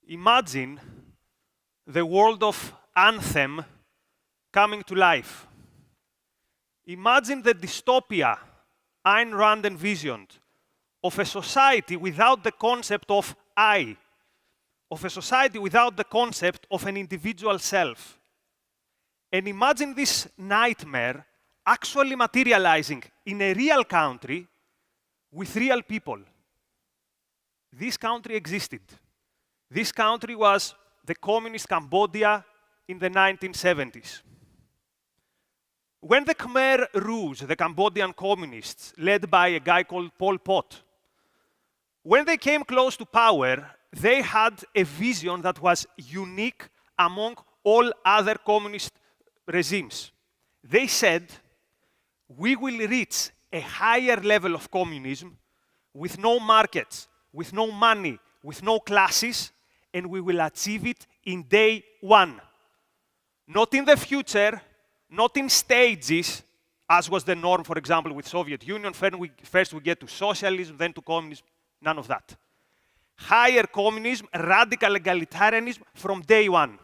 Imagine the world of Anthem coming to life. Imagine the dystopia Ayn Rand envisioned of a society without the concept of I, of a society without the concept of an individual self. And imagine this nightmare actually materializing in a real country with real people. This country existed. This country was the communist Cambodia in the 1970s. When the Khmer Rouge, the Cambodian communists, led by a guy called Pol Pot, when they came close to power, they had a vision that was unique among all other communist regimes. They said, we will reach a higher level of communism with no markets, with no money, with no classes, and we will achieve it in day one. Not in the future, not in stages, as was the norm, for example, with Soviet Union. First we get to socialism, then to communism. None of that. Higher communism, radical egalitarianism from day one.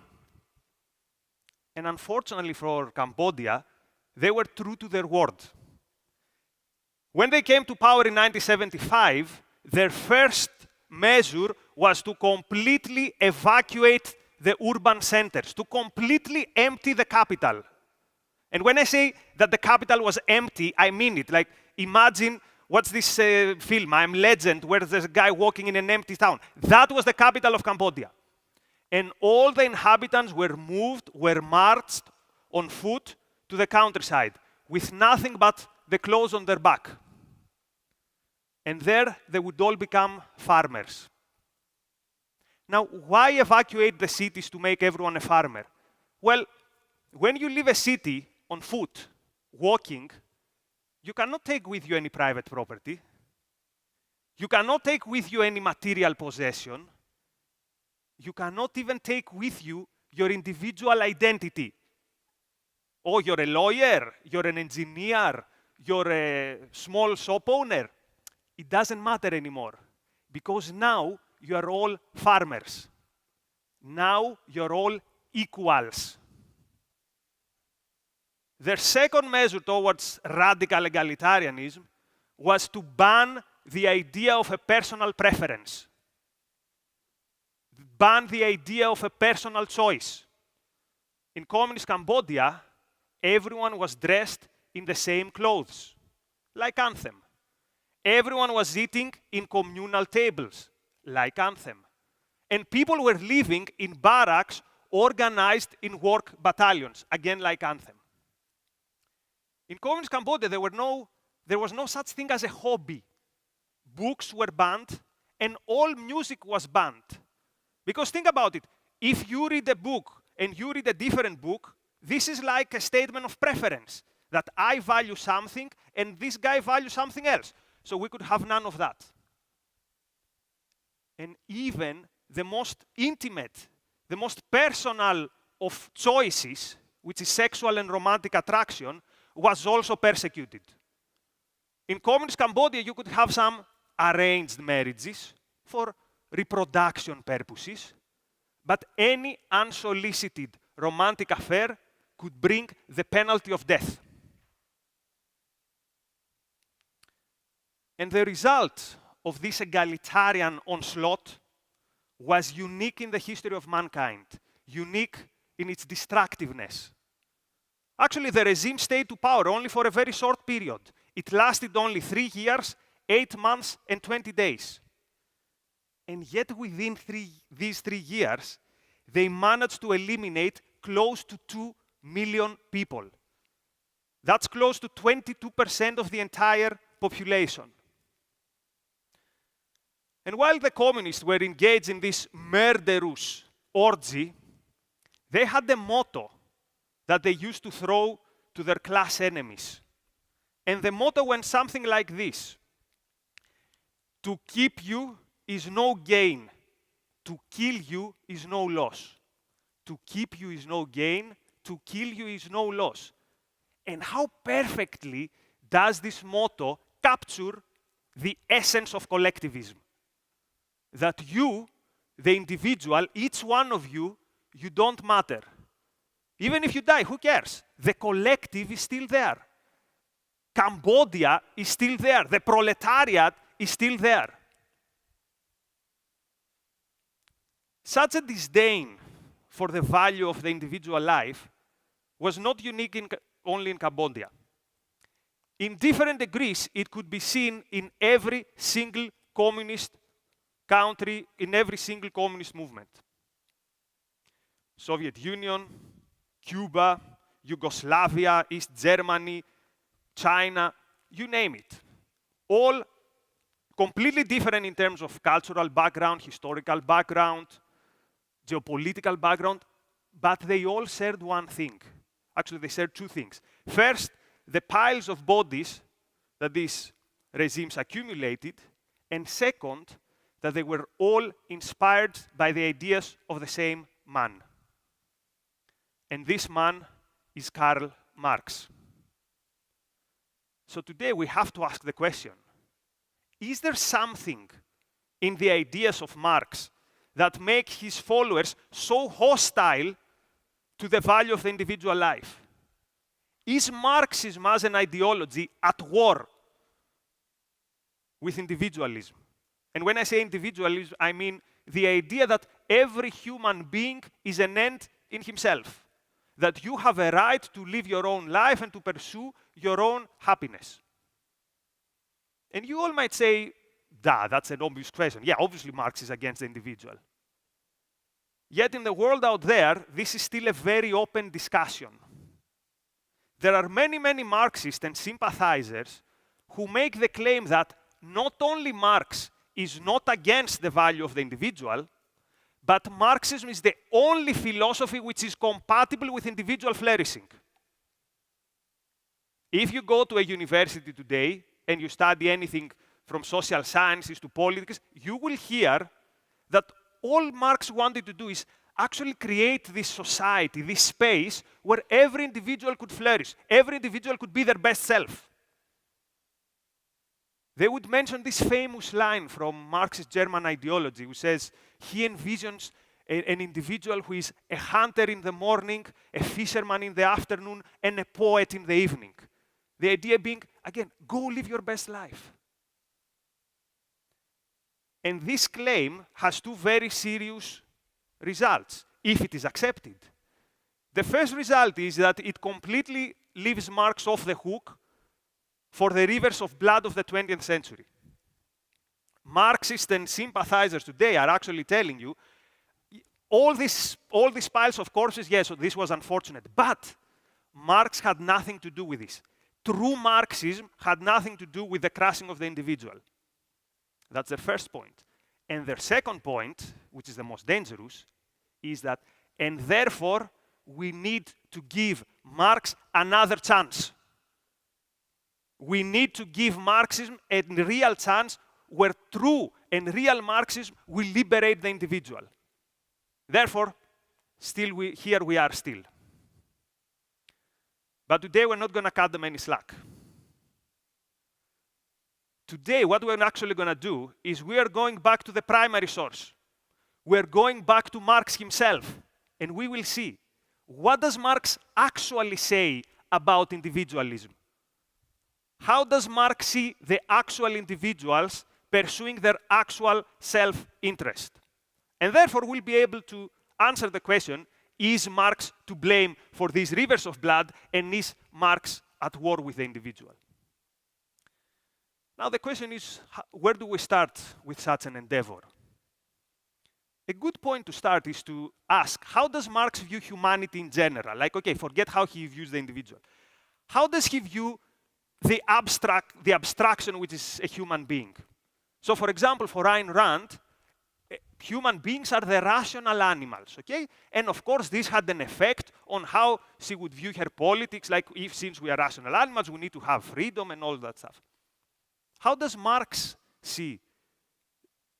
And unfortunately for Cambodia, they were true to their word. When they came to power in 1975, their first measure was to completely evacuate the urban centers, to completely empty the capital. And when I say that the capital was empty, I mean it. Like, imagine, what's this film, I'm Legend, where there's a guy walking in an empty town. That was the capital of Cambodia. And all the inhabitants were moved, were marched on foot to the countryside with nothing but the clothes on their back. And there they would all become farmers. Now, why evacuate the cities to make everyone a farmer? Well, when you leave a city on foot, walking, you cannot take with you any private property. You cannot take with you any material possession. You cannot even take with you your individual identity. Oh, you're a lawyer, you're an engineer, you're a small shop owner. It doesn't matter anymore, because now you are all farmers. Now you're all equals. Their second measure towards radical egalitarianism was to ban the idea of a personal preference. Ban the idea of a personal choice. In communist Cambodia, everyone was dressed in the same clothes, like Anthem. Everyone was eating in communal tables, like Anthem. And people were living in barracks organized in work battalions, again like Anthem. In communist Cambodia, there was no such thing as a hobby. Books were banned, and all music was banned. Because think about it, if you read a book and you read a different book, this is like a statement of preference, that I value something and this guy values something else. So we could have none of that. And even the most intimate, the most personal of choices, which is sexual and romantic attraction, was also persecuted. In communist Cambodia, you could have some arranged marriages for reproduction purposes, but any unsolicited romantic affair could bring the penalty of death. And the result of this egalitarian onslaught was unique in the history of mankind, unique in its destructiveness. Actually, the regime stayed to power only for a very short period. It lasted only 3 years, 8 months, and 20 days. And yet within these 3 years, they managed to eliminate close to 2 million people. That's close to 22% of the entire population. And while the communists were engaged in this murderous orgy, they had a motto that they used to throw to their class enemies. And the motto went something like this: to keep you is no gain, to kill you is no loss. To keep you is no gain, to kill you is no loss. And how perfectly does this motto capture the essence of collectivism? That you, the individual, each one of you, you don't matter. Even if you die, who cares? The collective is still there. Cambodia is still there. The proletariat is still there. Such a disdain for the value of the individual life was not unique only in Cambodia. In different degrees, it could be seen in every single communist country, in every single communist movement. Soviet Union, Cuba, Yugoslavia, East Germany, China, you name it. All completely different in terms of cultural background, historical background, geopolitical background, but they all shared one thing. Actually, they shared two things. First, the piles of bodies that these regimes accumulated, and second, that they were all inspired by the ideas of the same man. And this man is Karl Marx. So today we have to ask the question, is there something in the ideas of Marx that make his followers so hostile to the value of the individual life? Is Marxism as an ideology at war with individualism? And when I say individualism, I mean the idea that every human being is an end in himself, that you have a right to live your own life and to pursue your own happiness. And you all might say, duh, that's an obvious question. Yeah, obviously Marx is against the individual. Yet in the world out there, this is still a very open discussion. There are many, many Marxists and sympathizers who make the claim that not only Marx is not against the value of the individual, but Marxism is the only philosophy which is compatible with individual flourishing. If you go to a university today and you study anything from social sciences to politics, you will hear that all Marx wanted to do is actually create this society, this space where every individual could flourish, every individual could be their best self. They would mention this famous line from Marx's German ideology, which says he envisions an individual who is a hunter in the morning, a fisherman in the afternoon, and a poet in the evening. The idea being, again, go live your best life. And this claim has two very serious results, if it is accepted. The first result is that it completely leaves Marx off the hook for the rivers of blood of the 20th century. Marxists and sympathizers today are actually telling you, all these piles of corpses, yes, so this was unfortunate, but Marx had nothing to do with this. True Marxism had nothing to do with the crushing of the individual. That's their first point. And their second point, which is the most dangerous, is that, and therefore, we need to give Marx another chance. We need to give Marxism a real chance where true and real Marxism will liberate the individual. Therefore, here we are still. But today we're not going to cut them any slack. Today, what we're actually going to do is we are going back to the primary source. We're going back to Marx himself, and we will see, what does Marx actually say about individualism? How does Marx see the actual individuals pursuing their actual self-interest? And therefore, we'll be able to answer the question, is Marx to blame for these rivers of blood, and is Marx at war with the individual? Now the question is, where do we start with such an endeavor? A good point to start is to ask, how does Marx view humanity in general? Like, okay, forget how he views the individual. How does he view the abstraction which is a human being? So for example, for Ayn Rand, human beings are the rational animals, okay? And of course, this had an effect on how she would view her politics, like if since we are rational animals, we need to have freedom and all that stuff. How does Marx see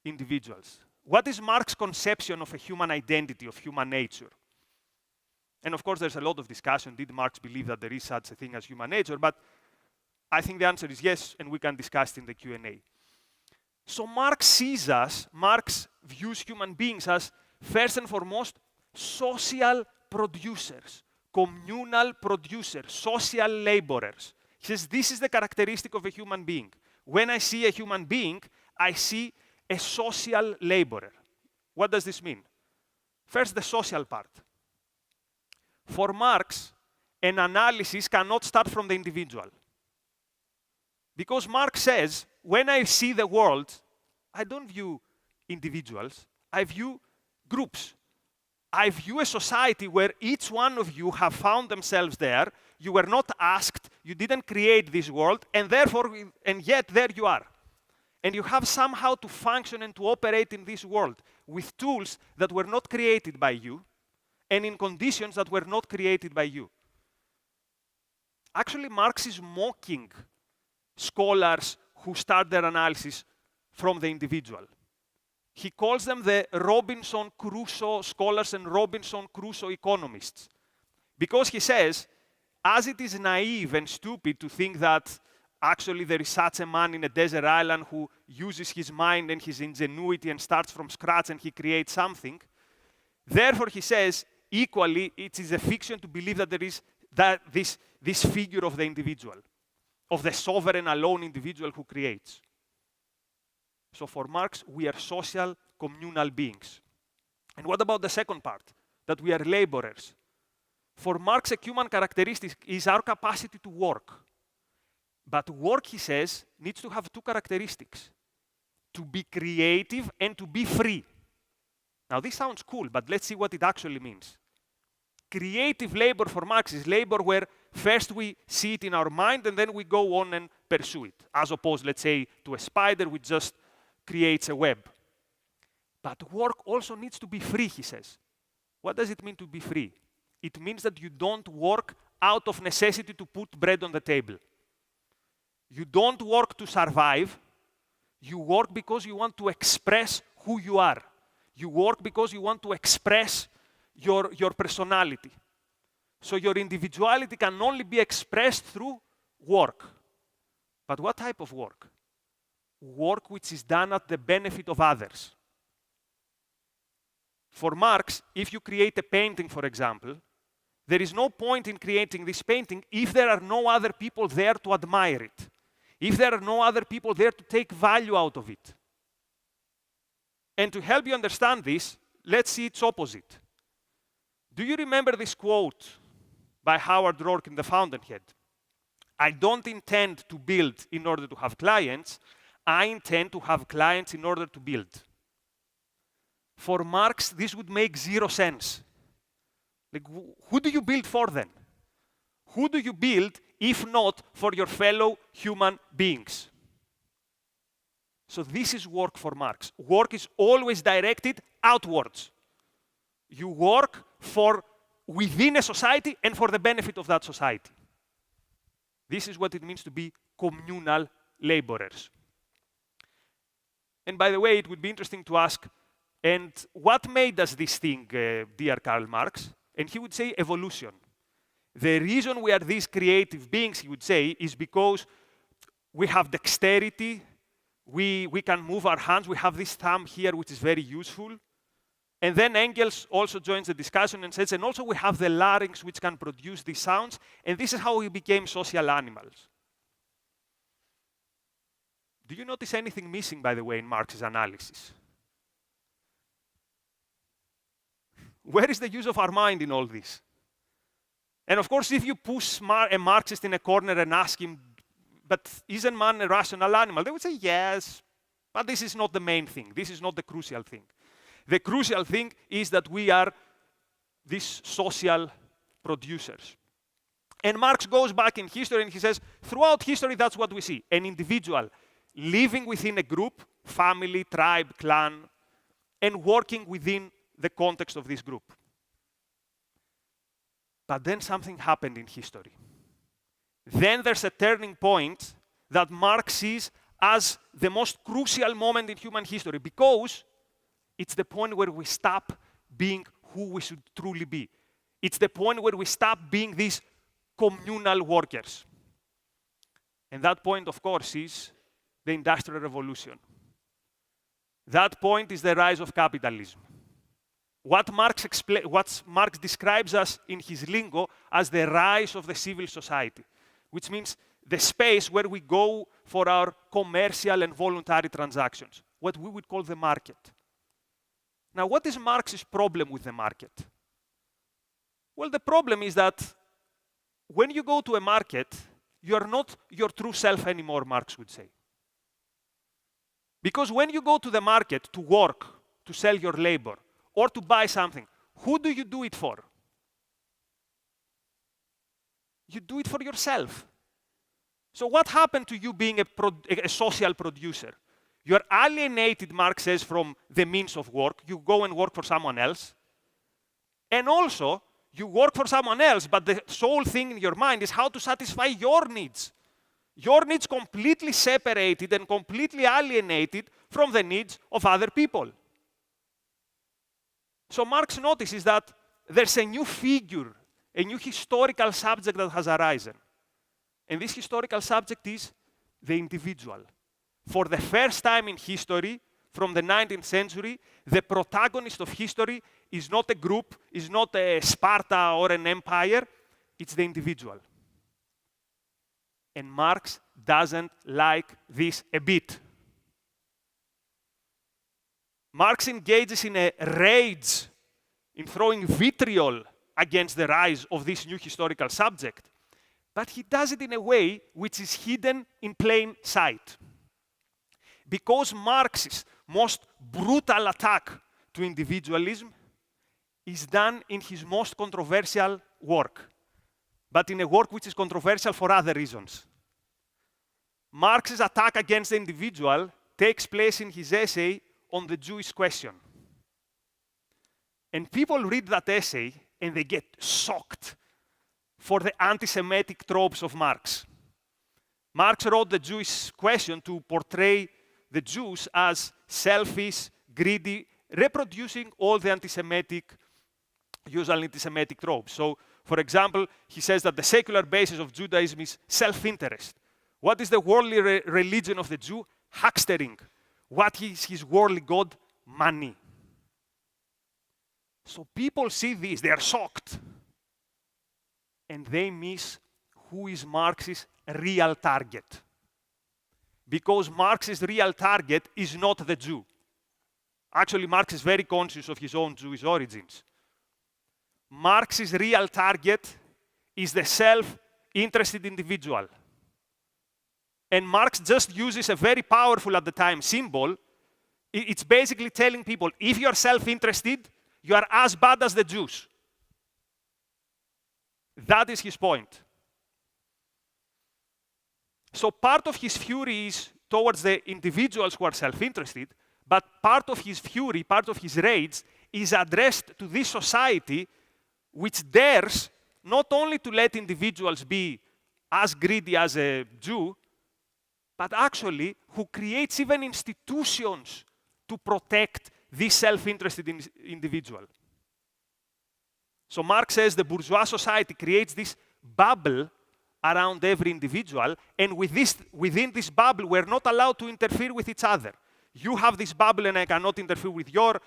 individuals? What is Marx's conception of a human identity, of human nature? And of course, there's a lot of discussion. Did Marx believe that there is such a thing as human nature? But I think the answer is yes, and we can discuss it in the Q&A. So Marx views human beings as, first and foremost, social producers, communal producers, social laborers. He says this is the characteristic of a human being. When I see a human being, I see a social laborer. What does this mean? First, the social part. For Marx, an analysis cannot start from the individual. Because Marx says, when I see the world, I don't view individuals, I view groups. I view a society where each one of you have found themselves there. You were not asked, you didn't create this world, and yet there you are. And you have somehow to function and to operate in this world with tools that were not created by you and in conditions that were not created by you. Actually, Marx is mocking scholars who start their analysis from the individual. He calls them the Robinson Crusoe scholars and Robinson Crusoe economists. Because he says, as it is naive and stupid to think that actually there is such a man in a desert island who uses his mind and his ingenuity and starts from scratch and he creates something, therefore, he says, equally, it is a fiction to believe that there is this figure of the individual, of the sovereign, alone individual who creates. So for Marx, we are social, communal beings. And what about the second part? That we are laborers. For Marx, a human characteristic is our capacity to work. But work, he says, needs to have two characteristics: to be creative and to be free. Now, this sounds cool, but let's see what it actually means. Creative labor for Marx is labor where first we see it in our mind and then we go on and pursue it, as opposed, let's say, to a spider which just creates a web. But work also needs to be free, he says. What does it mean to be free? It means that you don't work out of necessity to put bread on the table. You don't work to survive. You work because you want to express who you are. You work because you want to express your personality. So your individuality can only be expressed through work. But what type of work? Work which is done at the benefit of others. For Marx, if you create a painting, for example, there is no point in creating this painting if there are no other people there to admire it, if there are no other people there to take value out of it. And to help you understand this, let's see its opposite. Do you remember this quote by Howard Rourke in The Fountainhead? I don't intend to build in order to have clients. I intend to have clients in order to build. For Marx, this would make zero sense. Like, who do you build for then? Who do you build if not for your fellow human beings? So this is work for Marx. Work is always directed outwards. You work for within a society and for the benefit of that society. This is what it means to be communal laborers. And by the way, it would be interesting to ask, and what made us this thing, dear Karl Marx? And he would say evolution. The reason we are these creative beings, he would say, is because we have dexterity, we can move our hands, we have this thumb here which is very useful. And then Engels also joins the discussion and says, and also we have the larynx which can produce these sounds, and this is how we became social animals. Do you notice anything missing, by the way, in Marx's analysis? Where is the use of our mind in all this? And of course, if you push a Marxist in a corner and ask him, but isn't man a rational animal? They would say, yes, but this is not the main thing. This is not the crucial thing. The crucial thing is that we are these social producers. And Marx goes back in history and he says, throughout history, that's what we see. An individual living within a group, family, tribe, clan, and working within the context of this group. But then something happened in history. Then there's a turning point that Marx sees as the most crucial moment in human history, because it's the point where we stop being who we should truly be. It's the point where we stop being these communal workers. And that point, of course, is the Industrial Revolution. That point is the rise of capitalism. What Marx describes us in his lingo as the rise of the civil society, which means the space where we go for our commercial and voluntary transactions, what we would call the market. Now, what is Marx's problem with the market? Well, the problem is that when you go to a market, you are not your true self anymore, Marx would say. Because when you go to the market to work, to sell your labor, or to buy something, who do you do it for? You do it for yourself. So what happened to you being a social producer? You are alienated, Marx says, from the means of work. You go and work for someone else. And also, you work for someone else, but the sole thing in your mind is how to satisfy your needs. Your needs completely separated and completely alienated from the needs of other people. So Marx notices that there's a new figure, a new historical subject that has arisen. And this historical subject is the individual. For the first time in history, from the 19th century, the protagonist of history is not a group, is not a Sparta or an empire, it's the individual. And Marx doesn't like this a bit. Marx engages in a rage in throwing vitriol against the rise of this new historical subject, but he does it in a way which is hidden in plain sight. Because Marx's most brutal attack to individualism is done in his most controversial work, but in a work which is controversial for other reasons. Marx's attack against the individual takes place in his essay on the Jewish question. And people read that essay and they get shocked for the anti-Semitic tropes of Marx. Marx wrote the Jewish question to portray the Jews as selfish, greedy, reproducing all the usual anti-Semitic tropes. So, for example, he says that the secular basis of Judaism is self-interest. What is the worldly religion of the Jew? Huckstering. What is his worldly god? Money. So people see this, they are shocked. And they miss who is Marx's real target. Because Marx's real target is not the Jew. Actually, Marx is very conscious of his own Jewish origins. Marx's real target is the self-interested individual. And Marx just uses a very powerful at the time symbol. It's basically telling people, if you're self-interested, you are as bad as the Jews. That is his point. So part of his fury is towards the individuals who are self-interested, but part of his fury, part of his rage, is addressed to this society which dares not only to let individuals be as greedy as a Jew, but actually who creates even institutions to protect this self-interested individual. So Marx says the bourgeois society creates this bubble around every individual, and within this bubble, we're not allowed to interfere with each other. You have this bubble and I cannot interfere with your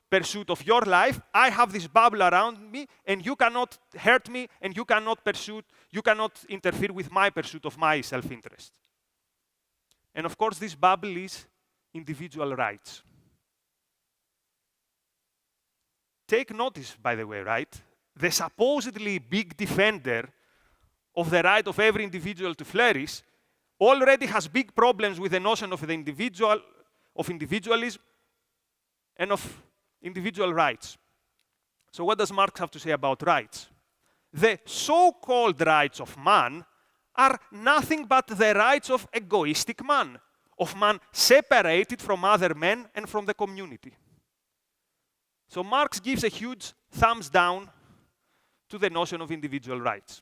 pursuit of your life. I have this bubble around me and you cannot hurt me and you cannot interfere with my pursuit of my self-interest. And of course, this bubble is individual rights. Take notice, by the way, right? The supposedly big defender of the right of every individual to flourish already has big problems with the notion of the individual, of individualism, and of individual rights. So what does Marx have to say about rights? The so-called rights of man are nothing but the rights of egoistic man, of man separated from other men and from the community. So Marx gives a huge thumbs down to the notion of individual rights.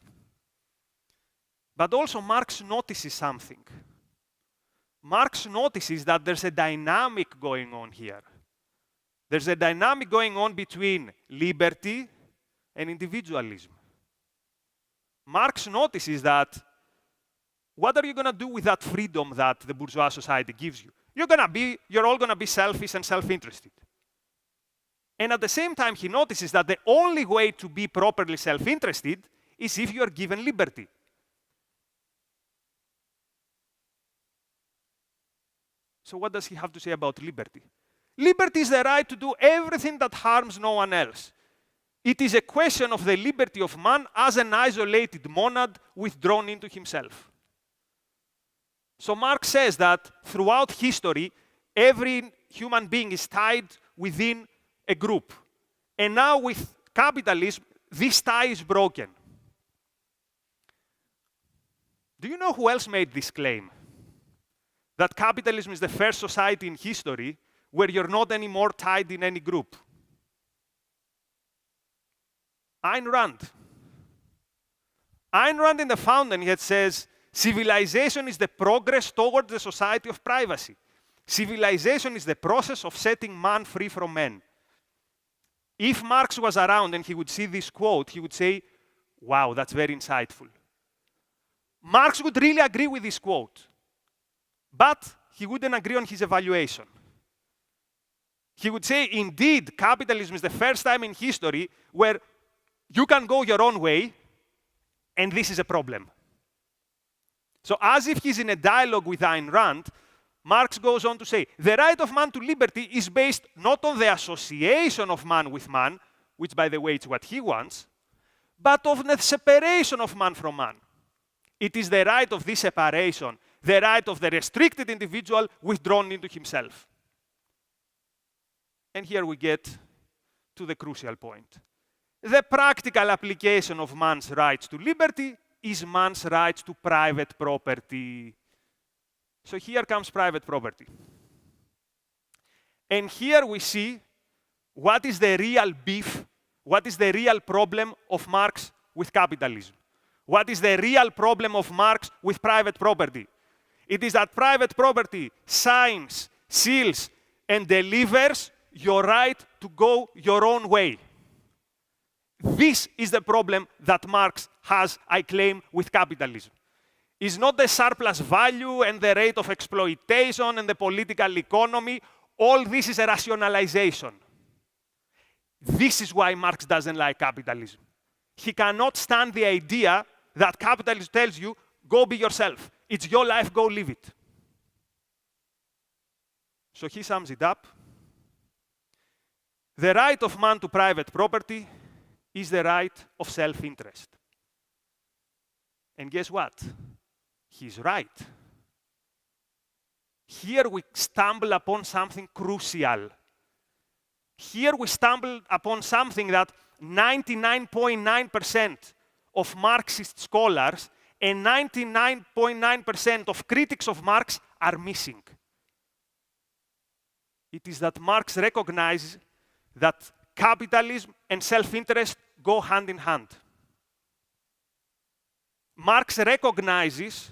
But also Marx notices something. Marx notices that there's a dynamic going on here. There's a dynamic going on between liberty and individualism. Marx notices that what are you going to do with that freedom that the bourgeois society gives you? you're all gonna be selfish and self-interested. And at the same time, he notices that the only way to be properly self-interested is if you are given liberty. So what does he have to say about liberty? Liberty is the right to do everything that harms no one else. It is a question of the liberty of man as an isolated monad withdrawn into himself. So Marx says that throughout history, every human being is tied within a group. And now with capitalism, this tie is broken. Do you know who else made this claim? That capitalism is the first society in history where you're not anymore tied in any group. Ayn Rand. Ayn Rand in The Fountainhead says, civilization is the progress towards the society of privacy. Civilization is the process of setting man free from men. If Marx was around and he would see this quote, he would say, wow, that's very insightful. Marx would really agree with this quote, but he wouldn't agree on his evaluation. He would say, indeed, capitalism is the first time in history where you can go your own way, and this is a problem. So as if he's in a dialogue with Ayn Rand, Marx goes on to say, the right of man to liberty is based not on the association of man with man, which, by the way, is what he wants, but of the separation of man from man. It is the right of this separation, the right of the restricted individual withdrawn into himself. And here we get to the crucial point. The practical application of man's rights to liberty is man's rights to private property. So here comes private property. And here we see what is the real beef, what is the real problem of Marx with capitalism. What is the real problem of Marx with private property? It is that private property signs, seals, and delivers your right to go your own way. This is the problem that Marx has, I claim, with capitalism. It's not the surplus value and the rate of exploitation and the political economy. All this is a rationalization. This is why Marx doesn't like capitalism. He cannot stand the idea that capitalism tells you, go be yourself. It's your life, go live it. So he sums it up. The right of man to private property is the right of self-interest. And guess what? He's right. Here we stumble upon something crucial. Here we stumble upon something that 99.9% of Marxist scholars and 99.9% of critics of Marx are missing. It is that Marx recognizes that capitalism and self-interest go hand in hand. Marx recognizes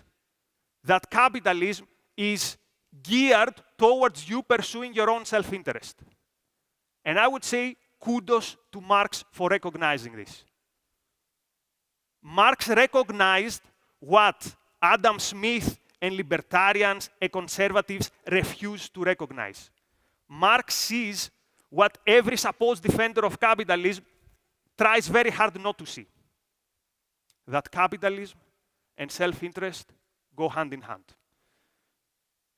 that capitalism is geared towards you pursuing your own self-interest. And I would say kudos to Marx for recognizing this. Marx recognized what Adam Smith and libertarians and conservatives refuse to recognize. Marx sees what every supposed defender of capitalism tries very hard not to see. That capitalism and self-interest go hand in hand.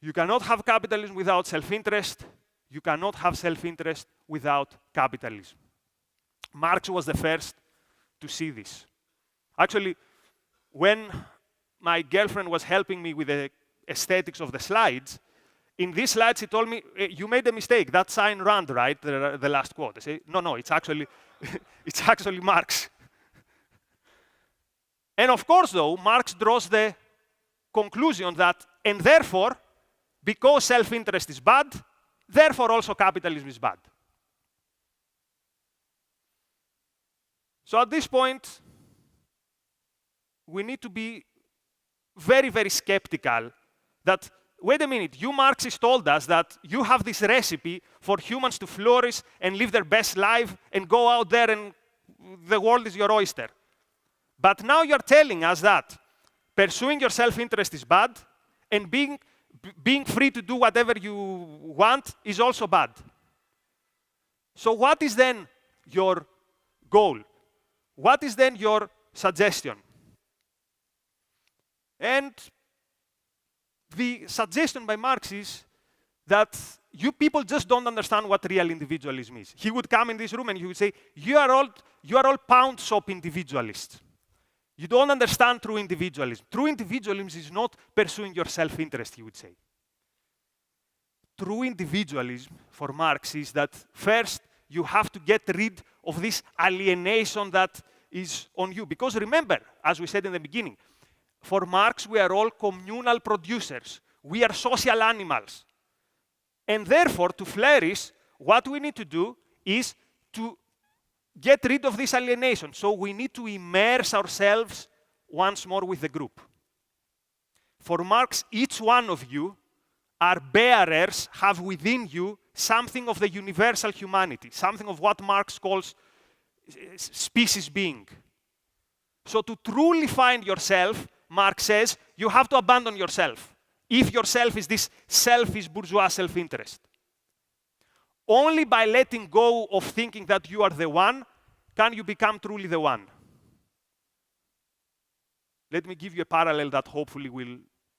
You cannot have capitalism without self-interest. You cannot have self-interest without capitalism. Marx was the first to see this. Actually, when my girlfriend was helping me with the aesthetics of the slides, in these slides she told me, you made a mistake, that's Ayn Rand, right? The last quote. I say, no, it's actually, it's actually Marx. And of course, though, Marx draws the conclusion that, and therefore, because self-interest is bad, therefore also capitalism is bad. So at this point, we need to be very, very skeptical that, wait a minute, you Marxists told us that you have this recipe for humans to flourish and live their best life and go out there and the world is your oyster. But now you're telling us that pursuing your self-interest is bad and being being free to do whatever you want is also bad. So what is then your goal? What is then your suggestion? And the suggestion by Marx is that you people just don't understand what real individualism is. He would come in this room and he would say, you are all pound shop individualists. You don't understand true individualism. True individualism is not pursuing your self-interest, he would say. True individualism for Marx is that first you have to get rid of this alienation that is on you. Because remember, as we said in the beginning, for Marx we are all communal producers. We are social animals. And therefore, to flourish, what we need to do is to get rid of this alienation. So we need to immerse ourselves once more with the group. For Marx, each one of you are bearers, have within you something of the universal humanity, something of what Marx calls species being. So to truly find yourself, Marx says, you have to abandon yourself. If yourself is this selfish bourgeois self-interest. Only by letting go of thinking that you are the one can you become truly the one. Let me give you a parallel that hopefully will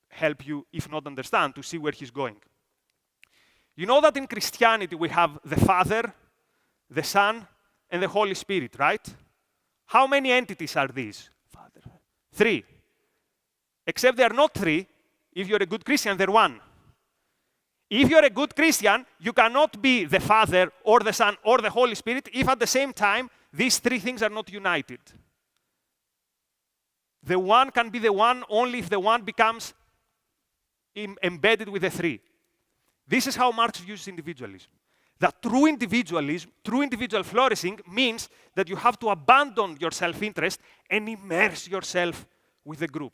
help you, if not understand, to see where he's going. You know that in Christianity we have the Father, the Son, and the Holy Spirit, right? How many entities are these? Father. 3. Except they are not 3. If you're a good Christian, they're 1. If you're a good Christian, you cannot be the Father or the Son or the Holy Spirit if at the same time these 3 things are not united. The one can be the one only if the one becomes embedded with the 3. This is how Marx views individualism. That true individualism, true individual flourishing means that you have to abandon your self-interest and immerse yourself with the group.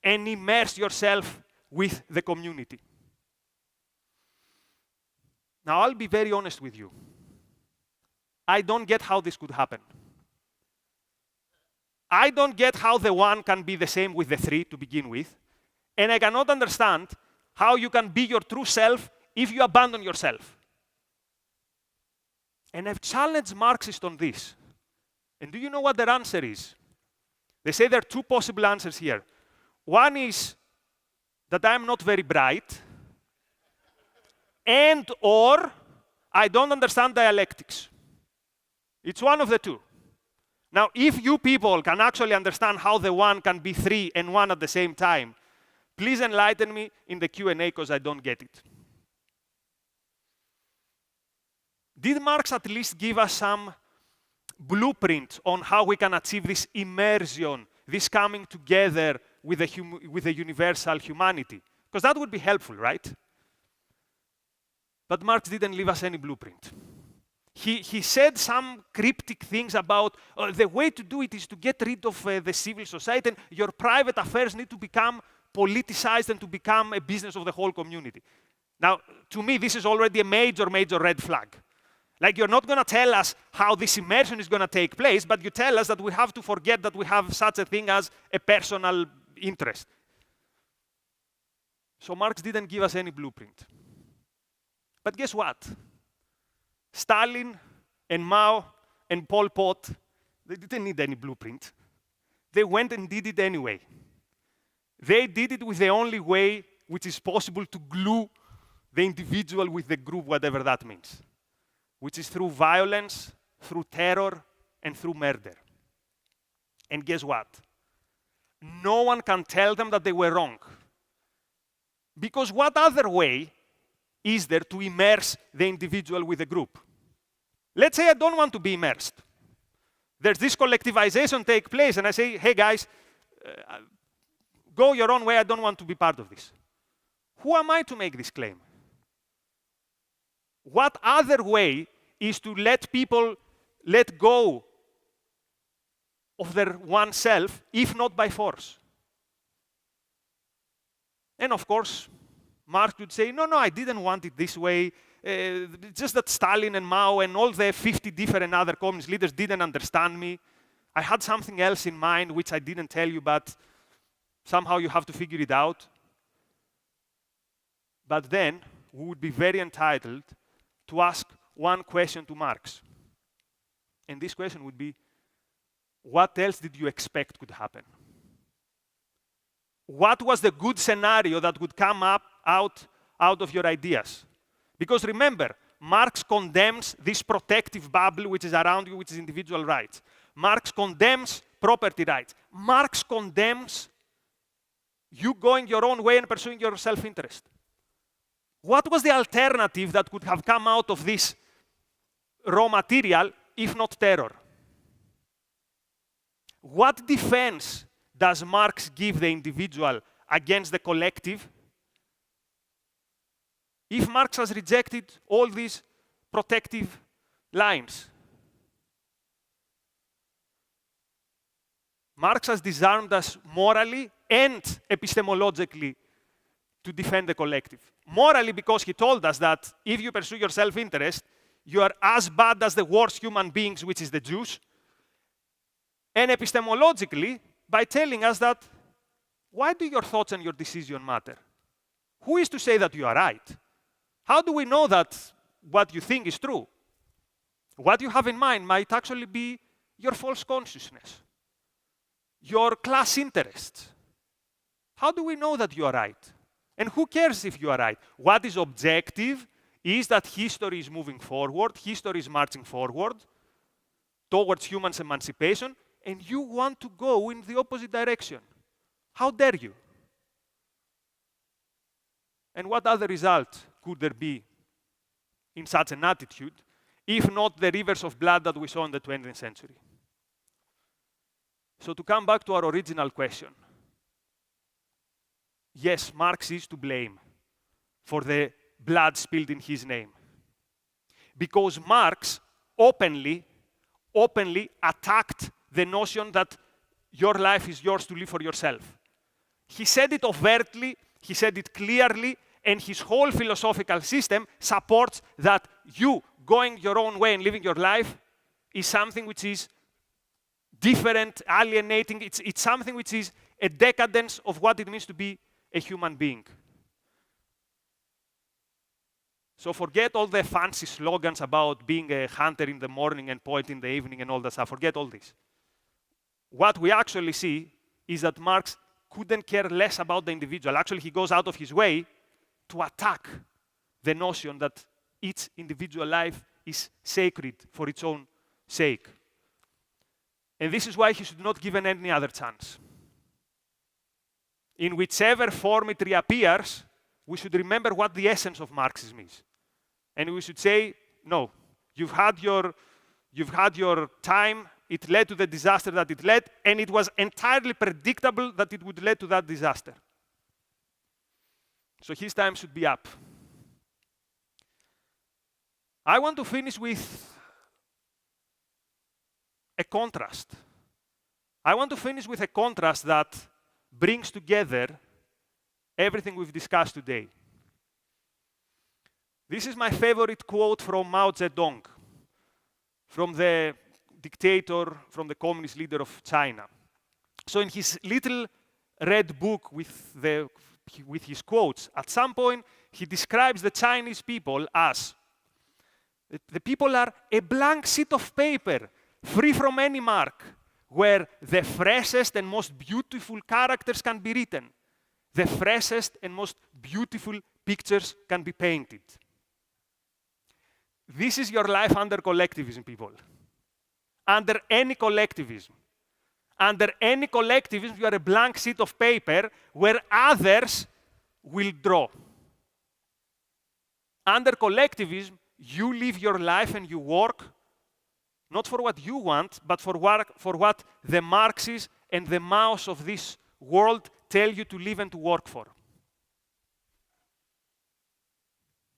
And immerse yourself with the community. Now, I'll be very honest with you. I don't get how this could happen. I don't get how the 1 can be the same with the 3 to begin with. And I cannot understand how you can be your true self if you abandon yourself. And I've challenged Marxists on this. And do you know what their answer is? They say there are 2 possible answers here. One is that I'm not very bright, and or I don't understand dialectics. It's one of the 2. Now, if you people can actually understand how the 1 can be 3 and 1 at the same time, please enlighten me in the Q&A because I don't get it. Did Marx at least give us some blueprint on how we can achieve this immersion, this coming together with the universal humanity? Because that would be helpful, right? But Marx didn't leave us any blueprint. He said some cryptic things about the way to do it is to get rid of the civil society and your private affairs need to become politicized and to become a business of the whole community. Now, to me, this is already a major, major red flag. Like, you're not going to tell us how this immersion is going to take place, but you tell us that we have to forget that we have such a thing as a personal interest. So Marx didn't give us any blueprint. But guess what? Stalin and Mao and Pol Pot, they didn't need any blueprint. They went and did it anyway. They did it with the only way which is possible to glue the individual with the group, whatever that means, which is through violence, through terror, and through murder. And guess what? No one can tell them that they were wrong. Because what other way is there to immerse the individual with the group? Let's say I don't want to be immersed. There's this collectivization take place, and I say, hey guys, go your own way, I don't want to be part of this. Who am I to make this claim? What other way is to let people let go of their oneself, if not by force? And of course, Marx would say, no, I didn't want it this way. Just that Stalin and Mao and all the 50 different other communist leaders didn't understand me. I had something else in mind which I didn't tell you, but somehow you have to figure it out. But then, we would be very entitled to ask one question to Marx. And this question would be, what else did you expect could happen? What was the good scenario that would come out of your ideas? Because remember, Marx condemns this protective bubble which is around you, which is individual rights. Marx condemns property rights. Marx condemns you going your own way and pursuing your self-interest. What was the alternative that could have come out of this raw material, if not terror? What defense does Marx give the individual against the collective? If Marx has rejected all these protective lines, Marx has disarmed us morally and epistemologically to defend the collective. Morally, because he told us that if you pursue your self-interest, you are as bad as the worst human beings, which is the Jews. And epistemologically, by telling us that, why do your thoughts and your decision matter? Who is to say that you are right? How do we know that what you think is true? What you have in mind might actually be your false consciousness, your class interests. How do we know that you are right? And who cares if you are right? What is objective is that history is moving forward, history is marching forward towards human emancipation, and you want to go in the opposite direction. How dare you? And what other result could there be in such an attitude, if not the rivers of blood that we saw in the 20th century? So to come back to our original question, yes, Marx is to blame for the blood spilled in his name. Because Marx openly attacked the notion that your life is yours to live for yourself. He said it overtly, he said it clearly, and his whole philosophical system supports that you going your own way and living your life is something which is different, alienating. It's something which is a decadence of what it means to be a human being. So forget all the fancy slogans about being a hunter in the morning and poet in the evening and all that stuff. Forget all this. What we actually see is that Marx couldn't care less about the individual. Actually, he goes out of his way to attack the notion that each individual life is sacred for its own sake. And this is why he should not be given any other chance. In whichever form it reappears, we should remember what the essence of Marxism is. And we should say, no, you've had your time, it led to the disaster that it led, and it was entirely predictable that it would lead to that disaster. So his time should be up. I want to finish with a contrast. I want to finish with a contrast that brings together everything we've discussed today. This is my favorite quote from Mao Zedong, from the dictator, from the communist leader of China. So in his little red book with his quotes, at some point he describes the Chinese people as the people are a blank sheet of paper, free from any mark, where the freshest and most beautiful characters can be written. The freshest and most beautiful pictures can be painted. This is your life under collectivism, people. Under any collectivism. Under any collectivism, you are a blank sheet of paper where others will draw. Under collectivism, you live your life and you work not for what you want, but for what the Marxists and the Maos of this world tell you to live and to work for.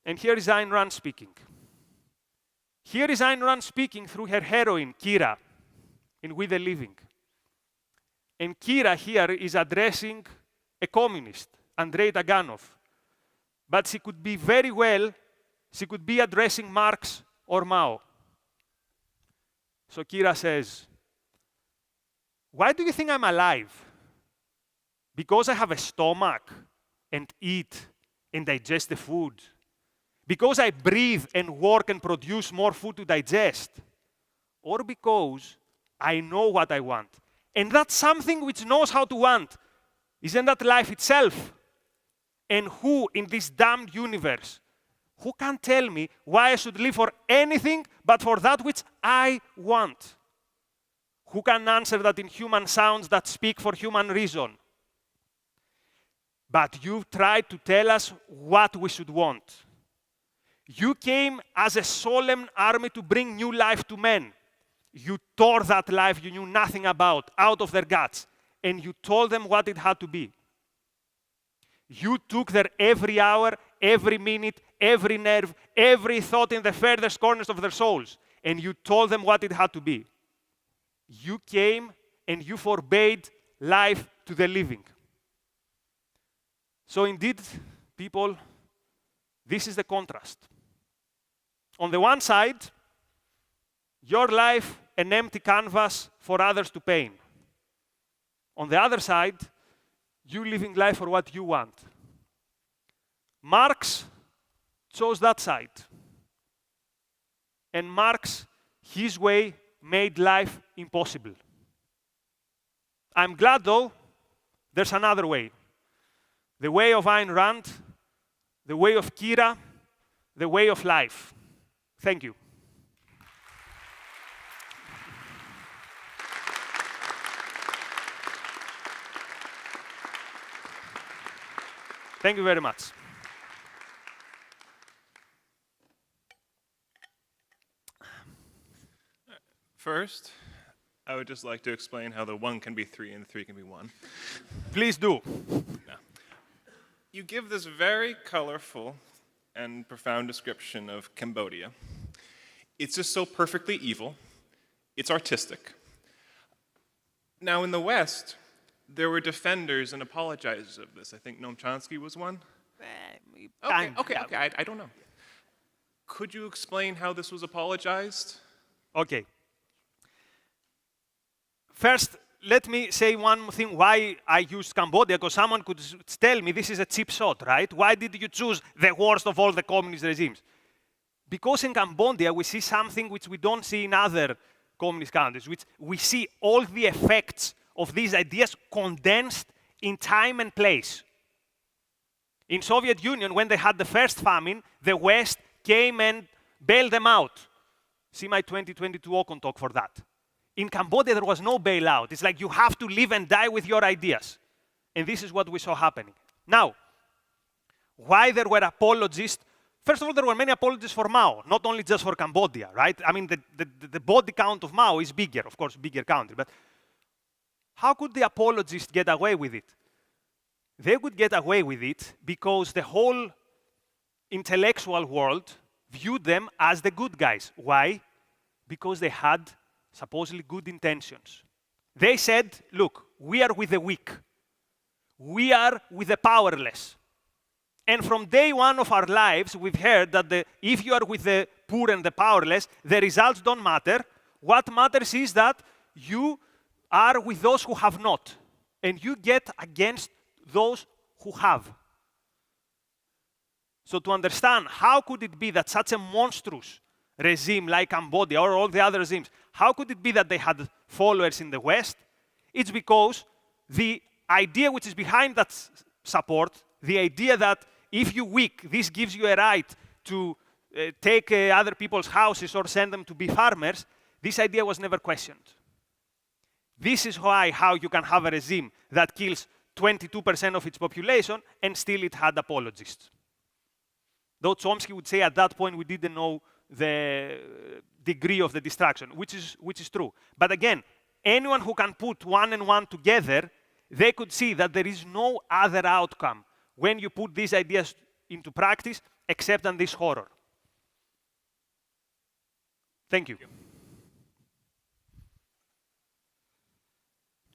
And here is Ayn Rand speaking. Here is Ayn Rand speaking through her heroine, Kira, in We the Living. And Kira here is addressing a communist, Andrei Taganov. But she could be addressing Marx or Mao. So Kira says, why do you think I'm alive? Because I have a stomach and eat and digest the food? Because I breathe and work and produce more food to digest? Or because I know what I want? And that's something which knows how to want. Isn't that life itself? And who in this damned universe, who can tell me why I should live for anything but for that which I want? Who can answer that in human sounds that speak for human reason? But you tried to tell us what we should want. You came as a solemn army to bring new life to men. You tore that life you knew nothing about out of their guts, and you told them what it had to be. You took their every hour, every minute, every nerve, every thought in the furthest corners of their souls, and you told them what it had to be. You came and you forbade life to the living. So indeed, people, this is the contrast. On the one side, your life an empty canvas for others to paint. On the other side, you living life for what you want. Marx chose that side. And Marx, his way, made life impossible. I'm glad, though, there's another way. The way of Ayn Rand, the way of Kira, the way of life. Thank you. Thank you very much. First, I would just like to explain how the 1 can be 3 and the 3 can be 1. Please do. Now, you give this very colorful and profound description of Cambodia. It's just so perfectly evil. It's artistic. Now, in the West, there were defenders and apologizers of this. I think Noam Chomsky was one. Okay, I don't know. Could you explain how this was apologized? Okay. First, let me say one thing why I used Cambodia, because someone could tell me this is a cheap shot, right? Why did you choose the worst of all the communist regimes? Because in Cambodia, we see something which we don't see in other communist countries, which we see all the effects of these ideas condensed in time and place. In Soviet Union, when they had the first famine, the West came and bailed them out. See my 2022 OCON talk for that. In Cambodia, there was no bailout. It's like you have to live and die with your ideas. And this is what we saw happening. Now, why there were apologists? First of all, there were many apologists for Mao, not only just for Cambodia, right? I mean, the body count of Mao is bigger, of course, bigger country. But how could the apologists get away with it? They could get away with it because the whole intellectual world viewed them as the good guys. Why? Because they had supposedly good intentions. They said, look, we are with the weak. We are with the powerless. And from day one of our lives, we've heard that if you are with the poor and the powerless, the results don't matter. What matters is that you are with those who have not. And you get against those who have. So to understand, how could it be that such a monstrous regime like Cambodia or all the other regimes, how could it be that they had followers in the West? It's because the idea which is behind that support, the idea that if you're weak, this gives you a right to take other people's houses or send them to be farmers, this idea was never questioned. This is how you can have a regime that kills 22% of its population and still it had apologists. Though Chomsky would say at that point we didn't know the degree of the destruction, which is true. But again, anyone who can put 1 and 1 together, they could see that there is no other outcome when you put these ideas into practice except on this horror. Thank you.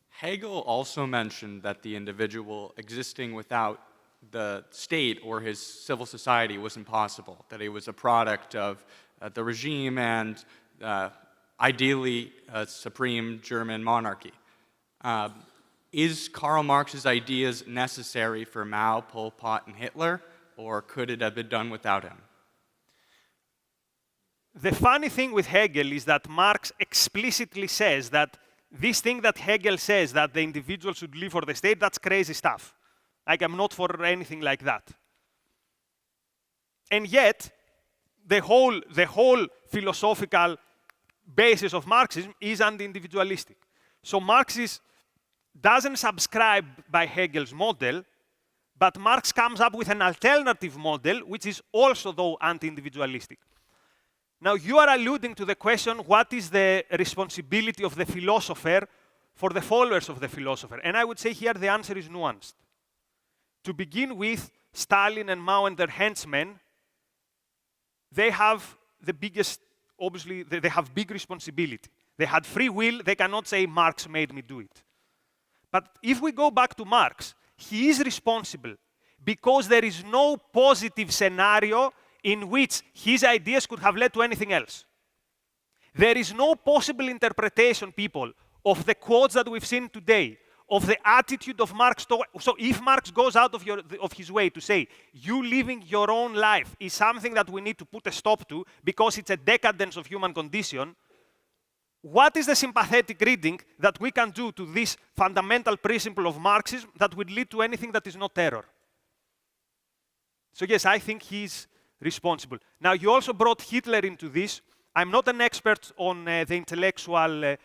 Hegel also mentioned that the individual existing without the state or his civil society was impossible, that it was a product of the regime and ideally a supreme German monarchy. Is Karl Marx's ideas necessary for Mao, Pol Pot, and Hitler? or could it have been done without him? The funny thing with Hegel is that Marx explicitly says that this thing that Hegel says, that the individual should live for the state, that's crazy stuff. Like, I'm not for anything like that. And yet, the whole philosophical basis of Marxism is anti-individualistic. So Marx doesn't subscribe by Hegel's model, but Marx comes up with an alternative model, which is also, though, anti-individualistic. Now, you are alluding to the question, what is the responsibility of the philosopher for the followers of the philosopher? And I would say here the answer is nuanced. To begin with, Stalin and Mao and their henchmen, they have the biggest, obviously, they have big responsibility. They had free will, they cannot say Marx made me do it. But if we go back to Marx, he is responsible because there is no positive scenario in which his ideas could have led to anything else. There is no possible interpretation, people, of the quotes that we've seen today, of the attitude of Marx. So if Marx goes out of his way to say, you living your own life is something that we need to put a stop to because it's a decadence of human condition, what is the sympathetic reading that we can do to this fundamental principle of Marxism that would lead to anything that is not terror? So yes, I think he's responsible. Now, you also brought Hitler into this. I'm not an expert on the intellectual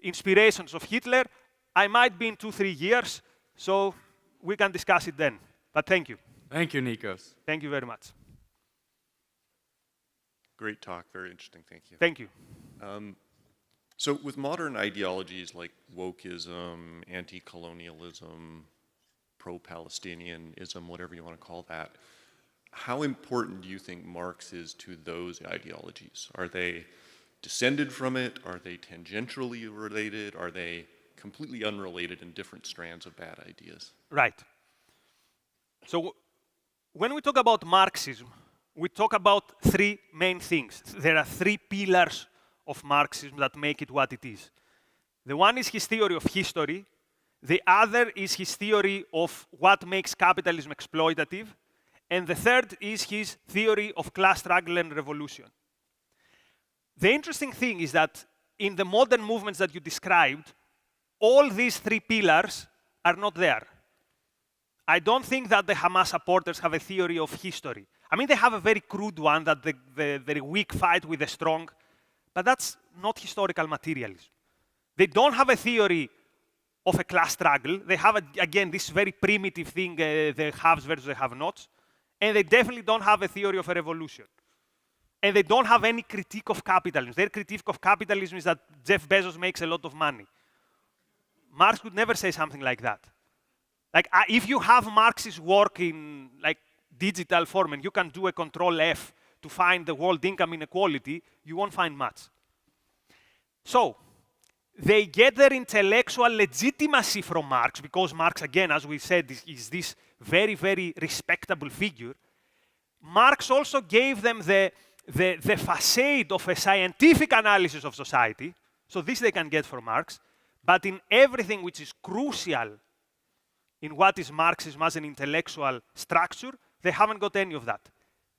inspirations of Hitler. I might be in 2-3 years, so we can discuss it then. But thank you. Thank you, Nikos. Thank you very much. Great talk, very interesting, thank you. Thank you. So with modern ideologies like wokeism, anti-colonialism, pro-Palestinianism, whatever you want to call that, how important do you think Marx is to those ideologies? Are they descended from it? Are they tangentially related? Are they completely unrelated in different strands of bad ideas? Right. So when we talk about Marxism, we talk about three main things. There are three pillars of Marxism that make it what it is. The one is his theory of history. The other is his theory of what makes capitalism exploitative. And the third is his theory of class struggle and revolution. The interesting thing is that in the modern movements that you described, all these three pillars are not there. I don't think that the Hamas supporters have a theory of history. I mean, they have a very crude one, that the weak fight with the strong, but that's not historical materialism. They don't have a theory of a class struggle. They have, again, this very primitive thing, the haves versus the have-nots. And they definitely don't have a theory of a revolution. And they don't have any critique of capitalism. Their critique of capitalism is that Jeff Bezos makes a lot of money. Marx would never say something like that. Like, if you have Marx's work in like digital form and you can do a Control F to find the world income inequality, you won't find much. So, they get their intellectual legitimacy from Marx, because Marx, again, as we said, is this very, very respectable figure. Marx also gave them the facade of a scientific analysis of society, so this they can get from Marx, but in everything which is crucial in what is Marxism as an intellectual structure, they haven't got any of that.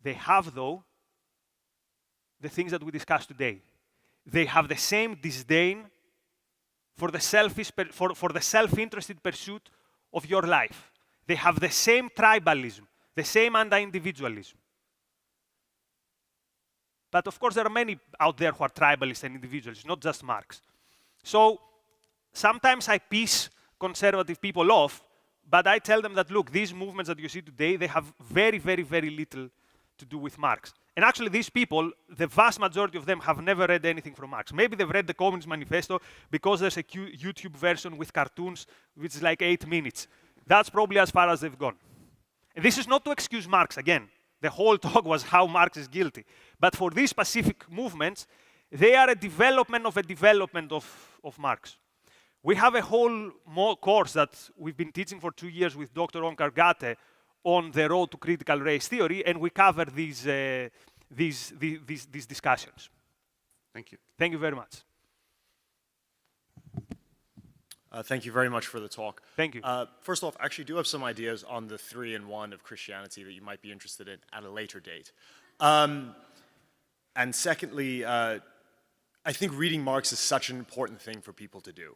They have, though, the things that we discussed today. They have the same disdain for the self-interested pursuit of your life. They have the same tribalism, the same anti-individualism. But of course, there are many out there who are tribalists and individualists, not just Marx. So sometimes I piss conservative people off, but I tell them that, look, these movements that you see today, they have very, very, very little to do with Marx. And actually, these people, the vast majority of them have never read anything from Marx. Maybe they've read the Communist Manifesto because there's a YouTube version with cartoons, which is like 8 minutes. That's probably as far as they've gone. And this is not to excuse Marx, again. The whole talk was how Marx is guilty. But for these specific movements, they are a development of Marx. We have a whole course that we've been teaching for 2 years with Dr. Onkar Gate on the road to critical race theory, and we cover these discussions. Thank you. Thank you very much. Thank you very much for the talk. Thank you. First off, I actually do have some ideas on the 3-in-1 of Christianity that you might be interested in at a later date. And secondly, I think reading Marx is such an important thing for people to do.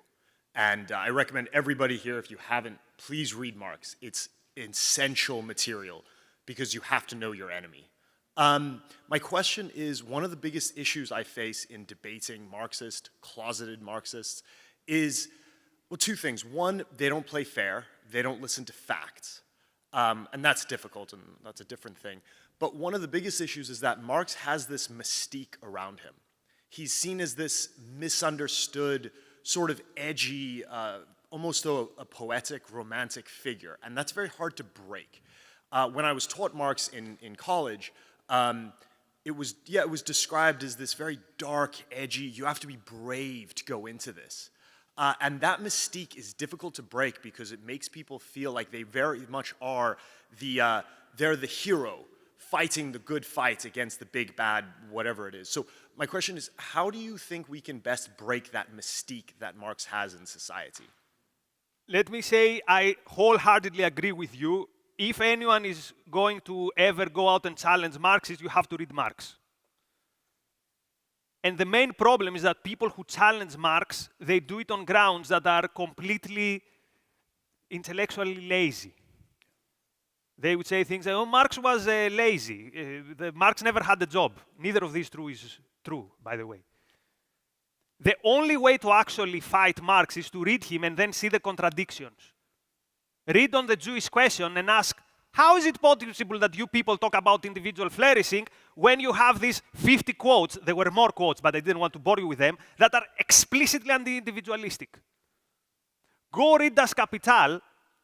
And I recommend everybody here, if you haven't, please read Marx. It's essential material because you have to know your enemy. My question is, one of the biggest issues I face in debating Marxist, closeted Marxists, is, well, two things. One, they don't play fair. They don't listen to facts. And that's difficult, and that's a different thing. But one of the biggest issues is that Marx has this mystique around him. He's seen as this misunderstood, sort of edgy, almost a poetic, romantic figure. And that's very hard to break. When I was taught Marx in college, it was described as this very dark, edgy, you have to be brave to go into this. And that mystique is difficult to break because it makes people feel like they very much are they're the hero fighting the good fight against the big bad, whatever it is. So my question is, how do you think we can best break that mystique that Marx has in society? Let me say I wholeheartedly agree with you. If anyone is going to ever go out and challenge Marxists, you have to read Marx. And the main problem is that people who challenge Marx, they do it on grounds that are completely intellectually lazy. They would say things like, oh, Marx was lazy. Marx never had a job. Neither of these is true, by the way. The only way to actually fight Marx is to read him and then see the contradictions. Read on the Jewish question and ask, how is it possible that you people talk about individual flourishing when you have these 50 quotes, there were more quotes, but I didn't want to bore you with them, that are explicitly anti-individualistic? Go read Das Kapital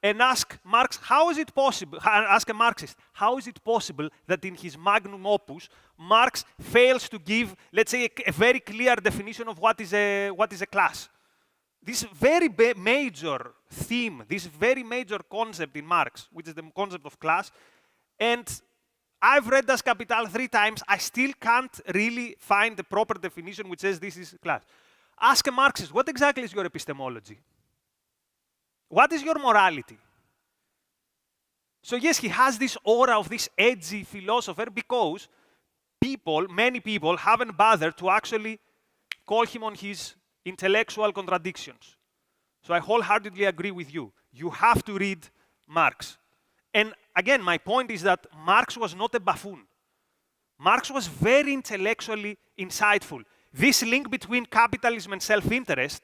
and ask Marx, how is it possible, ask a Marxist, how is it possible that in his magnum opus, Marx fails to give, let's say, a very clear definition of what is a class? This very major theme, this very major concept in Marx, which is the concept of class, and I've read Das Kapital 3 times, I still can't really find the proper definition which says this is class. Ask a Marxist, what exactly is your epistemology? What is your morality? So yes, he has this aura of this edgy philosopher because many people haven't bothered to actually call him on his intellectual contradictions. So I wholeheartedly agree with you. You have to read Marx. And again, my point is that Marx was not a buffoon. Marx was very intellectually insightful. This link between capitalism and self-interest,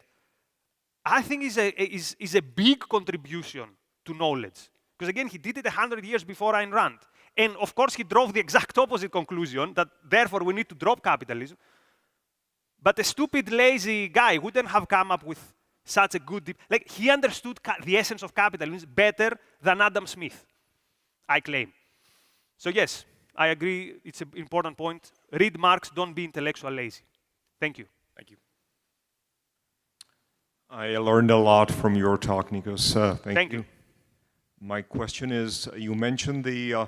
I think is a big contribution to knowledge. Because again, he did it 100 years before Ayn Rand. And of course, he drove the exact opposite conclusion, that therefore we need to drop capitalism. But a stupid, lazy guy wouldn't have come up with such a good... Like, he understood the essence of capitalism better than Adam Smith, I claim. So yes, I agree, it's an important point. Read Marx, don't be intellectual lazy. Thank you. Thank you. I learned a lot from your talk, Nikos. Thank you. You. My question is, you mentioned the,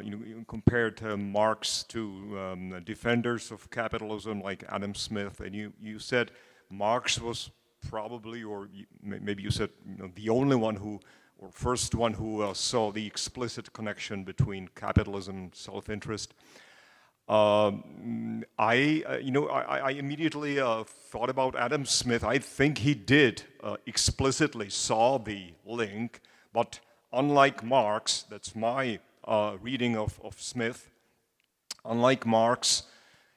you compared Marx to defenders of capitalism like Adam Smith, and you said Marx was probably, or maybe you said the only one who, or first one who saw the explicit connection between capitalism and self-interest. I immediately thought about Adam Smith. I think he did explicitly saw the link, but unlike Marx, that's my reading of Smith, unlike Marx,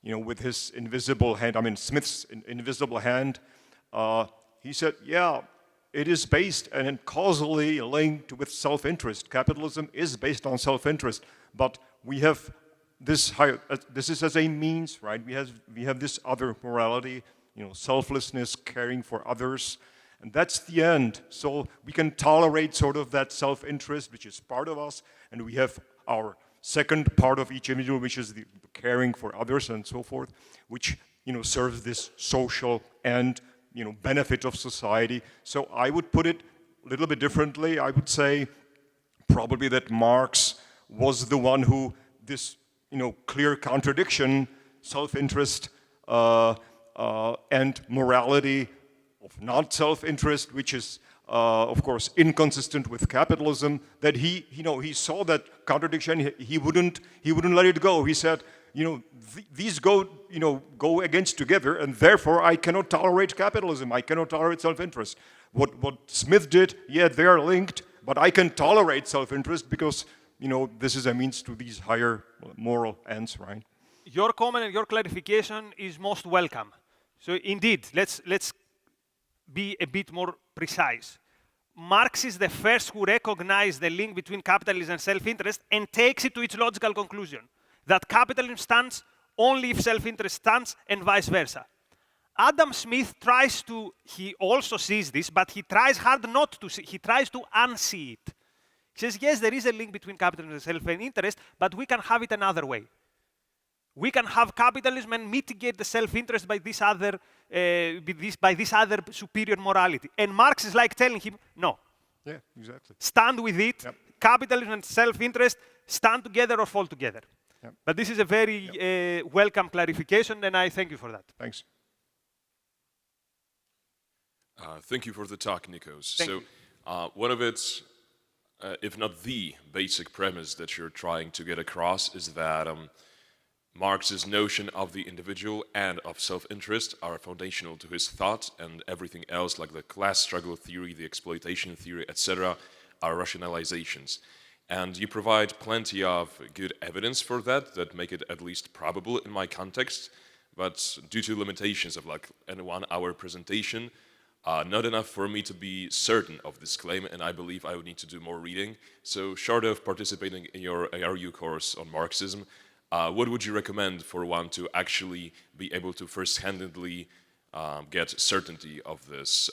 with his invisible hand, Smith's invisible hand, he said, yeah, it is based and causally linked with self-interest. Capitalism is based on self-interest, but we have this is as a means, right? We have this other morality, selflessness, caring for others, and that's the end. So we can tolerate sort of that self-interest, which is part of us, and we have our second part of each individual, which is the caring for others and so forth, which serves this social and benefit of society. So I would put it a little bit differently. I would say probably that Marx was the one who this clear contradiction, self-interest and morality of not self-interest, which is, of course, inconsistent with capitalism, that he saw that contradiction. He wouldn't let it go. He said, these go against together, and therefore I cannot tolerate capitalism. I cannot tolerate self-interest. What Smith did, yeah, they are linked, but I can tolerate self-interest because, this is a means to these higher moral ends, right? Your comment and your clarification is most welcome. So indeed, let's be a bit more precise. Marx is the first who recognized the link between capitalism and self-interest and takes it to its logical conclusion, that capitalism stands only if self-interest stands and vice versa. Adam Smith he also sees this, but he tries hard not to see, he tries to unsee it. He says, yes, there is a link between capitalism and self-interest, but we can have it another way. We can have capitalism and mitigate the self-interest by this other superior morality. And Marx is like telling him, no. Yeah, exactly. Stand with it. Yep. Capitalism and self-interest stand together or fall together. Yep. But this is a very welcome clarification, and I thank you for that. Thanks. Thank you for the talk, Nikos. Thank you. One of its, if not the basic premise that you're trying to get across is that Marx's notion of the individual and of self-interest are foundational to his thought, and everything else, like the class struggle theory, the exploitation theory, etc., are rationalizations. And you provide plenty of good evidence for that make it at least probable in my context, but due to limitations of like a 1-hour presentation, not enough for me to be certain of this claim, and I believe I would need to do more reading. So short of participating in your ARU course on Marxism, what would you recommend for one to actually be able to first-handedly get certainty of this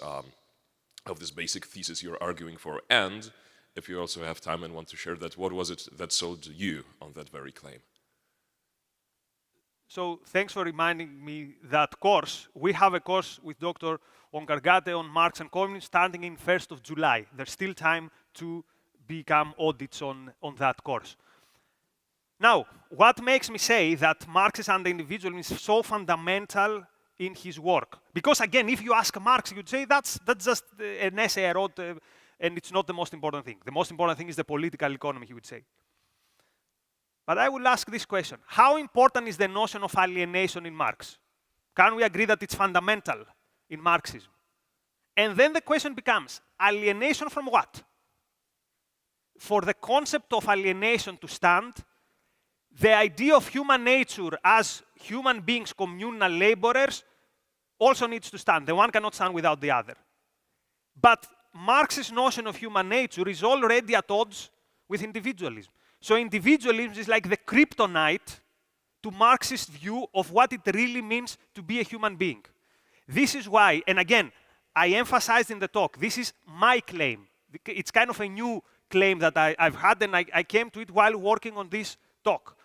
basic thesis you're arguing for? And if you also have time and want to share that, what was it that sold you on that very claim? So thanks for reminding me that course. We have a course with Dr. Ongargate on Marx and Communism starting in 1st of July. There's still time to become audits on that course. Now, what makes me say that Marx's anti-individualism is so fundamental in his work? Because again, if you ask Marx, you'd say that's just an essay I wrote and it's not the most important thing. The most important thing is the political economy, he would say. But I will ask this question. How important is the notion of alienation in Marx? Can we agree that it's fundamental in Marxism? And then the question becomes, alienation from what? For the concept of alienation to stand, the idea of human nature as human beings, communal laborers, also needs to stand. The one cannot stand without the other. But Marx's notion of human nature is already at odds with individualism. So individualism is like the kryptonite to Marxist view of what it really means to be a human being. This is why, and again, I emphasized in the talk, this is my claim. It's kind of a new claim that I've had, and I came to it while working on this talk.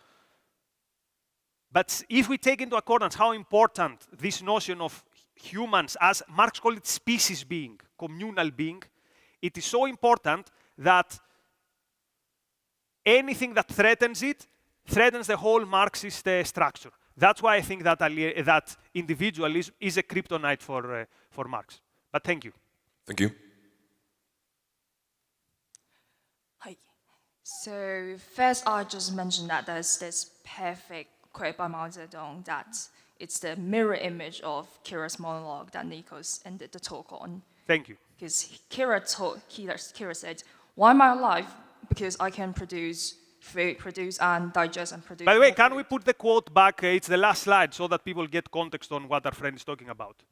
But if we take into account how important this notion of humans, as Marx called it, species being, communal being, it is so important that anything that threatens it, threatens the whole Marxist structure. That's why I think that, that individualism is a kryptonite for Marx. But thank you. Thank you. Hi. So first, I just mentioned that there's this perfect quote by Mao Zedong that it's the mirror image of Kira's monologue that Nikos ended the talk on. Thank you. Because Kira said, why am I alive? Because I can produce food, produce and digest and produce. By the way, can we put the quote back? It's the last slide so that people get context on what our friend is talking about.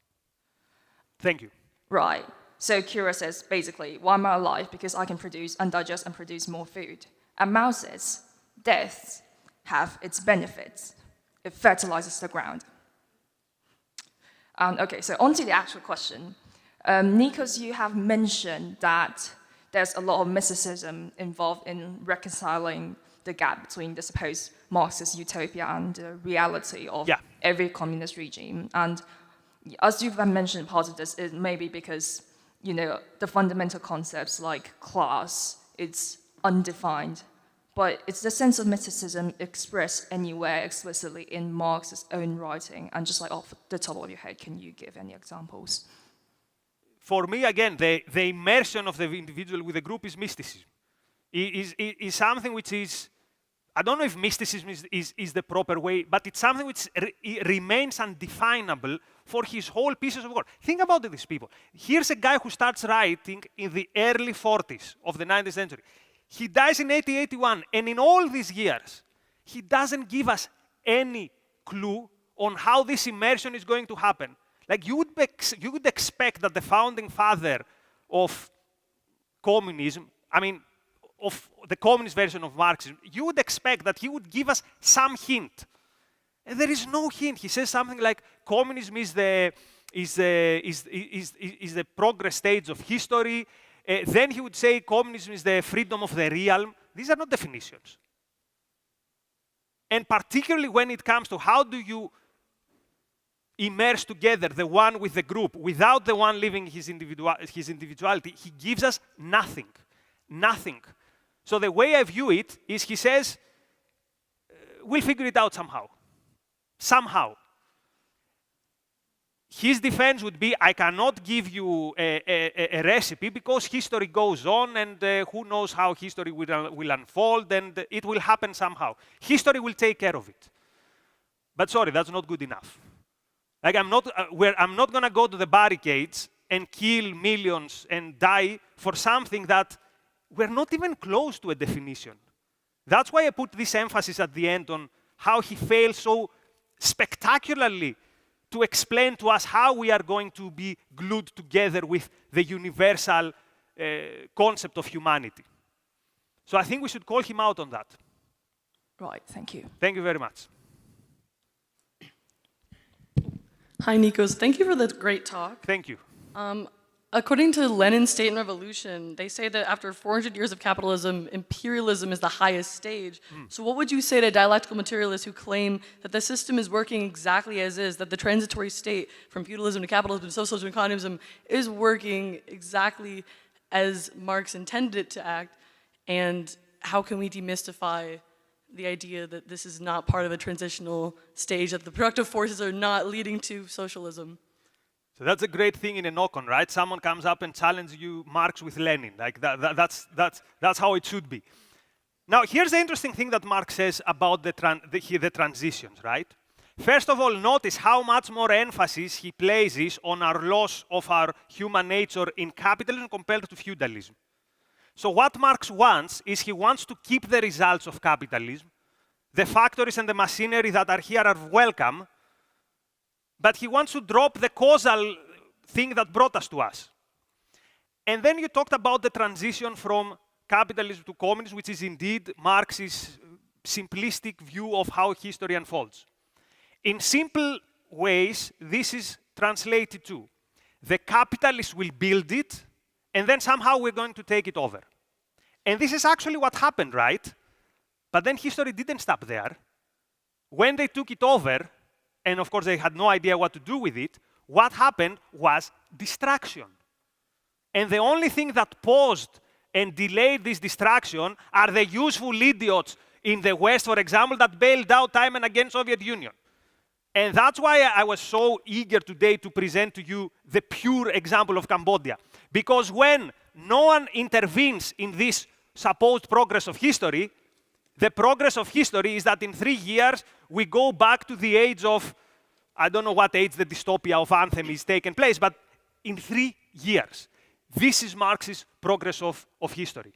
Thank you. Right. So Kira says, basically, why am I alive? Because I can produce and digest and produce more food. And Mao says, death have its benefits. It fertilizes the ground. Okay, so on to the actual question. Nikos, you have mentioned that there's a lot of mysticism involved in reconciling the gap between the supposed Marxist utopia and the reality of every communist regime. And as you've mentioned, part of this is maybe because, you know, the fundamental concepts like class, it's undefined. But it's the sense of mysticism expressed anywhere explicitly in Marx's own writing. And just like off the top of your head, can you give any examples? for me, again, the immersion of the individual with the group is mysticism. Is something which is, I don't know if mysticism is the proper way, but it's something which remains undefinable for his whole pieces of work. Think about these people. Here's a guy who starts writing in the early 40s of the 19th century. He dies in 80, 81, and in all these years, he doesn't give us any clue on how this immersion is going to happen. Like you would expect that the founding father of communism, I mean, of the communist version of Marxism, you would expect that he would give us some hint. And there is no hint. He says something like, communism is the progress stage of history. Then he would say communism is the freedom of the realm. These are not definitions. And particularly when it comes to how do you immerse together the one with the group without the one living his individuality, he gives us nothing. Nothing. So the way I view it is he says, we'll figure it out somehow. Somehow. His defense would be, I cannot give you a recipe because history goes on and who knows how history will unfold and it will happen somehow. History will take care of it. But sorry, that's not good enough. Like I'm not going to go to the barricades and kill millions and die for something that we're not even close to a definition. That's why I put this emphasis at the end on how he fails so spectacularly to explain to us how we are going to be glued together with the universal concept of humanity. So I think we should call him out on that. Right, thank you. Thank you very much. Hi, Nikos. Thank you for the great talk. Thank you. According to Lenin's State and Revolution, they say that after 400 years of capitalism, imperialism is the highest stage. So what would you say to dialectical materialists who claim that the system is working exactly as is, that the transitory state from feudalism to capitalism to socialism and communism is working exactly as Marx intended it to act? And how can we demystify the idea that this is not part of a transitional stage, that the productive forces are not leading to socialism? So that's a great thing in an OCON, right? Someone comes up and challenges you Marx with Lenin. Like that's how it should be. Now, here's the interesting thing that Marx says about the transitions, right? First of all, notice how much more emphasis he places on our loss of our human nature in capitalism compared to feudalism. So what Marx wants is he wants to keep the results of capitalism. The factories and the machinery that are here are welcome, but he wants to drop the causal thing that brought us to us. And then you talked about the transition from capitalism to communism, which is indeed Marx's simplistic view of how history unfolds. In simple ways, this is translated to the capitalists will build it, and then somehow we're going to take it over. And this is actually what happened, right? But then history didn't stop there. When they took it over, and of course they had no idea what to do with it, what happened was distraction. And the only thing that paused and delayed this distraction are the useful idiots in the West, for example, that bailed out time and again Soviet Union. And that's why I was so eager today to present to you the pure example of Cambodia. Because when no one intervenes in this supposed progress of history, the progress of history is that in 3 years, we go back to the age of, I don't know what age the dystopia of Anthem is taking place, but in 3 years. This is Marx's progress of history.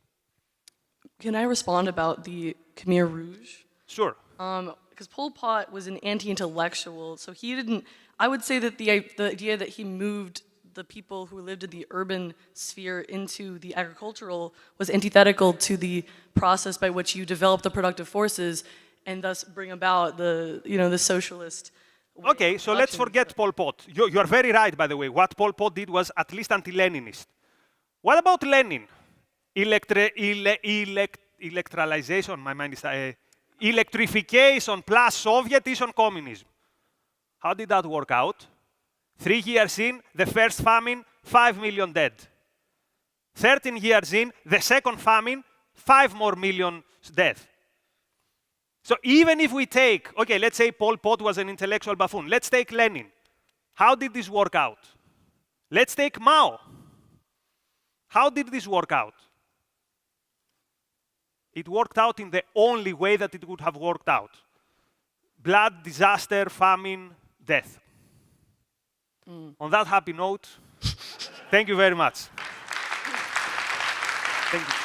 Can I respond about the Khmer Rouge? Sure. Because Pol Pot was an anti-intellectual, so he didn't, I would say that the idea that he moved the people who lived in the urban sphere into the agricultural was antithetical to the process by which you develop the productive forces and thus bring about the, the socialist. Okay, so let's forget Pol Pot. You are very right, by the way. What Pol Pot did was at least anti-Leninist. What about Lenin? Electralization, my mind is electrification plus Sovietism, communism. How did that work out? 3 years in, the first famine, 5 million dead. 13 years in, the second famine, 5 more million dead. So even if we take, okay, let's say Pol Pot was an intellectual buffoon. Let's take Lenin. How did this work out? Let's take Mao. How did this work out? It worked out in the only way that it would have worked out. Blood, disaster, famine, death. On that happy note, thank you very much. Thank you.